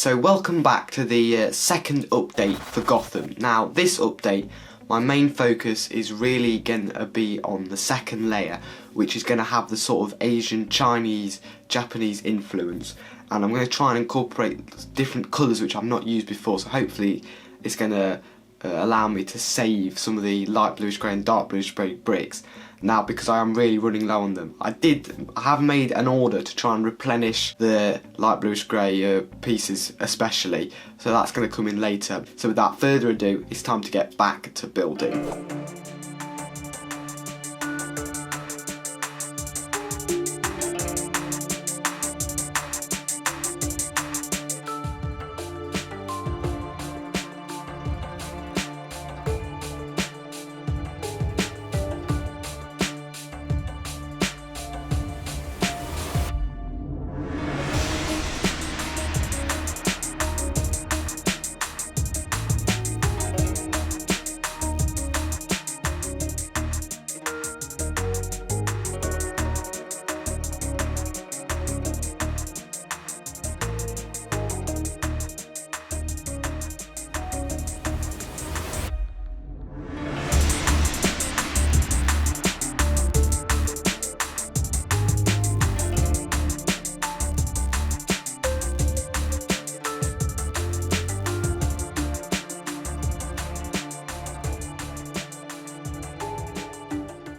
So welcome back to the second update for Gotham. Now this update, my main focus is really going to be on the second layer, which is going to have the sort of Asian, Chinese, Japanese influence, and I'm going to try and incorporate different colours which I've not used before, so hopefully it's going to allow me to save some of the light bluish grey and dark bluish grey bricks now, because I am really running low on them. I have made an order to try and replenish the light bluish grey pieces especially, so that's going to come in later. So without further ado, it's time to get back to building.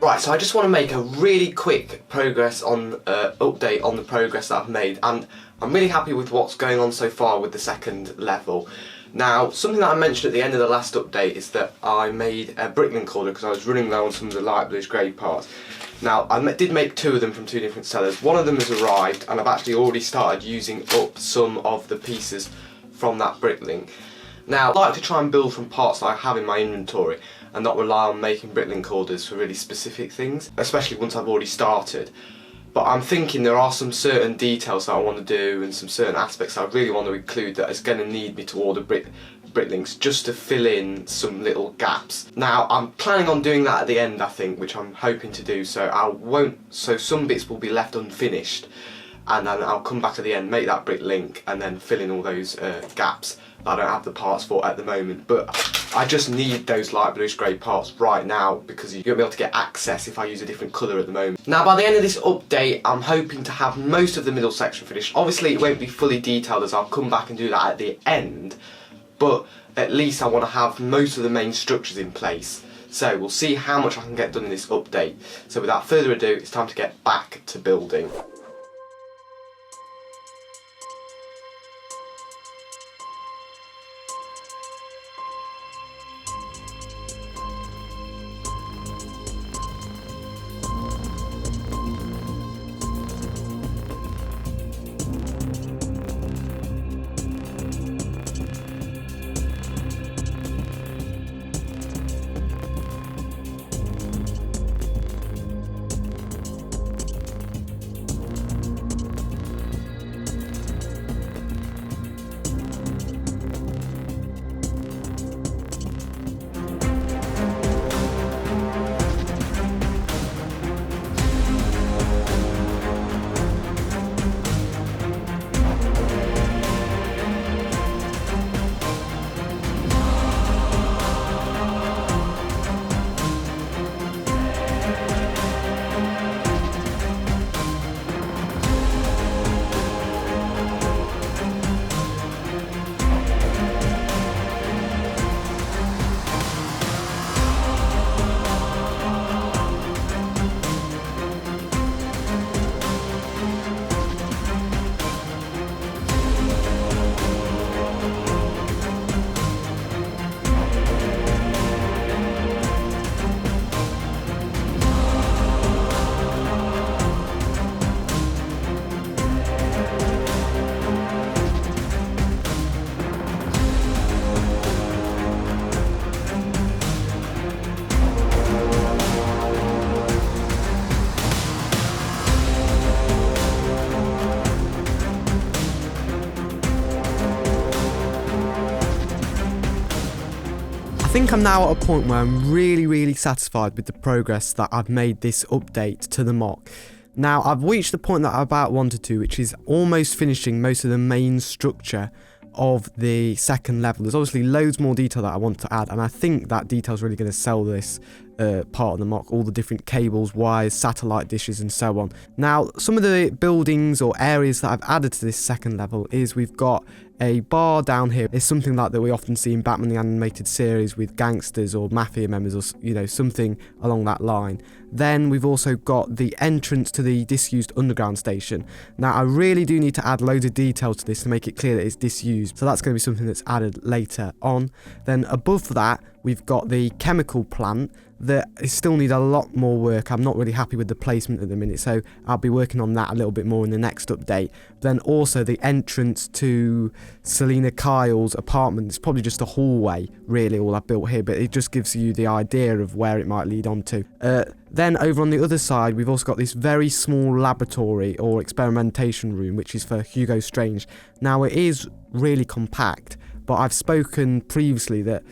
Right, so I just want to make a really quick update on the progress that I've made, and I'm really happy with what's going on so far with the second level. Now, something that I mentioned at the end of the last update is that I made a bricklink order because I was running low on some of the light bluish grey parts. Now, I did make two of them from two different sellers. One of them has arrived, and I've actually already started using up some of the pieces from that bricklink. Now, I like to try and build from parts that I have in my inventory and not rely on making bricklink orders for really specific things, especially once I've already started. But I'm thinking there are some certain details that I want to do and some certain aspects I really want to include that is going to need me to order bricklinks just to fill in some little gaps. Now, I'm planning on doing that at the end, I think, which I'm hoping to do, so some bits will be left unfinished, and then I'll come back at the end, make that bricklink, and then fill in all those gaps that I don't have the parts for at the moment. But I just need those light bluish grey parts right now because you won't be able to get access if I use a different colour at the moment. Now, by the end of this update, I'm hoping to have most of the middle section finished. Obviously, it won't be fully detailed as I'll come back and do that at the end, but at least I want to have most of the main structures in place. So we'll see how much I can get done in this update. So without further ado, it's time to get back to building. think I'm now at a point where I'm really satisfied with the progress that I've made this update to the MOC. Now, I've reached the point that I about wanted to, which is almost finishing most of the main structure of the second level. There's obviously loads more detail that I want to add, and I think that detail is really going to sell this part of the MOC, all the different cables, wires, satellite dishes and so on. Now, some of the buildings or areas that I've added to this second level is we've got a bar down here. It's something like that we often see in Batman the Animated Series with gangsters or mafia members, or something along that line. Then we've also got the entrance to the disused underground station. Now, I really do need to add loads of detail to this to make it clear that it's disused, so that's going to be something that's added later on. Then above that, we've got the chemical plant that still need a lot more work. I'm not really happy with the placement at the minute, so I'll be working on that a little bit more in the next update. Then also the entrance to Selina Kyle's apartment. It's probably just a hallway, really, all I've built here, but it just gives you the idea of where it might lead on to. Then over on the other side, we've also got this very small laboratory or experimentation room, which is for Hugo Strange. Now, it is really compact, but I've spoken previously that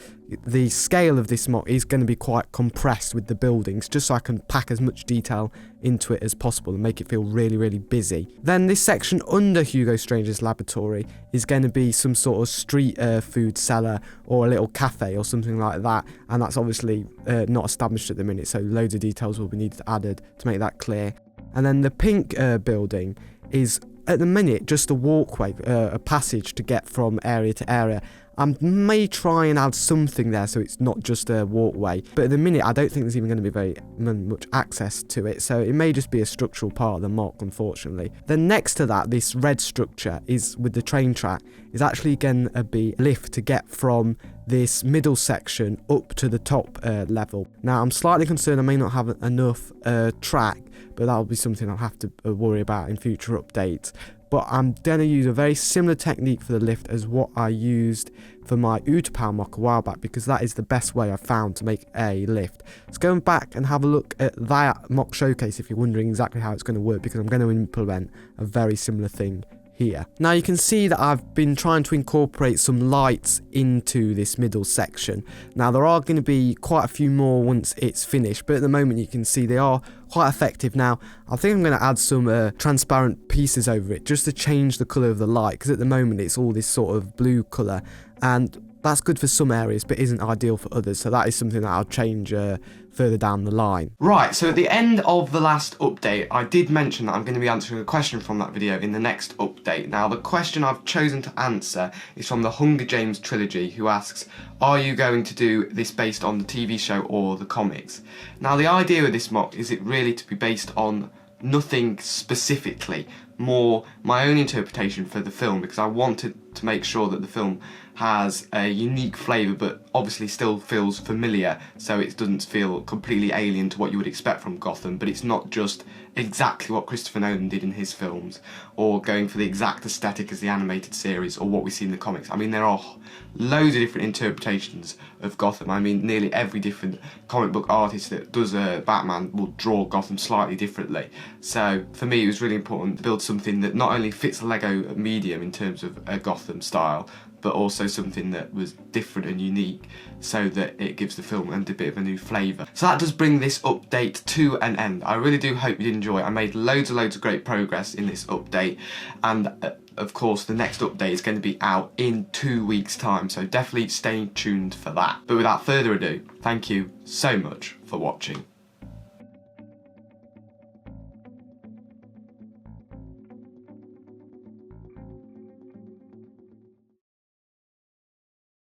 the scale of this MOC is going to be quite compressed with the buildings, just so I can pack as much detail into it as possible and make it feel really, really busy. Then this section under Hugo Strange's laboratory is going to be some sort of street food cellar or a little cafe or something like that, and that's obviously not established at the minute, so loads of details will be needed added to make that clear. And then the pink building is at the minute just a walkway, a passage to get from area to area. I may try and add something there so it's not just a walkway, but at the minute I don't think there's even going to be very much access to it, so it may just be a structural part of the MOC, unfortunately. Then next to that, this red structure is with the train track, is actually going to be a lift to get from this middle section up to the top level. Now, I'm slightly concerned I may not have enough track, but that'll be something I'll have to worry about in future updates. But I'm going to use a very similar technique for the lift as what I used for my Utapau MOC a while back, because that is the best way I've found to make a lift. Let's go back and have a look at that MOC showcase if you're wondering exactly how it's going to work, because I'm going to implement a very similar thing here. Now, you can see that I've been trying to incorporate some lights into this middle section. Now, there are going to be quite a few more once it's finished, but at the moment you can see they are quite effective. Now, I think I'm going to add some transparent pieces over it just to change the colour of the light, because at the moment it's all this sort of blue colour, and that's good for some areas but isn't ideal for others, so that is something that I'll change further down the line. Right, so at the end of the last update, I did mention that I'm going to be answering a question from that video in the next update. Now, the question I've chosen to answer is from the Hunger Games trilogy, who asks, are you going to do this based on the TV show or the comics? Now, the idea of this MOC is it really to be based on nothing specifically, more my own interpretation for the film, because I wanted to make sure that the film has a unique flavour but obviously still feels familiar, so it doesn't feel completely alien to what you would expect from Gotham, but it's not just exactly what Christopher Nolan did in his films, or going for the exact aesthetic as the animated series or what we see in the comics. I mean, there are loads of different interpretations of Gotham. I mean, nearly every different comic book artist that does a Batman will draw Gotham slightly differently. So for me, it was really important to build something that not only fits the Lego medium in terms of a Gotham style, but also something that was different and unique, so that it gives the film a bit of a new flavour. So that does bring this update to an end. I really do hope you did enjoy it. I made loads of great progress in this update, and of course the next update is going to be out in 2 weeks' time, so definitely stay tuned for that. But without further ado, thank you so much for watching.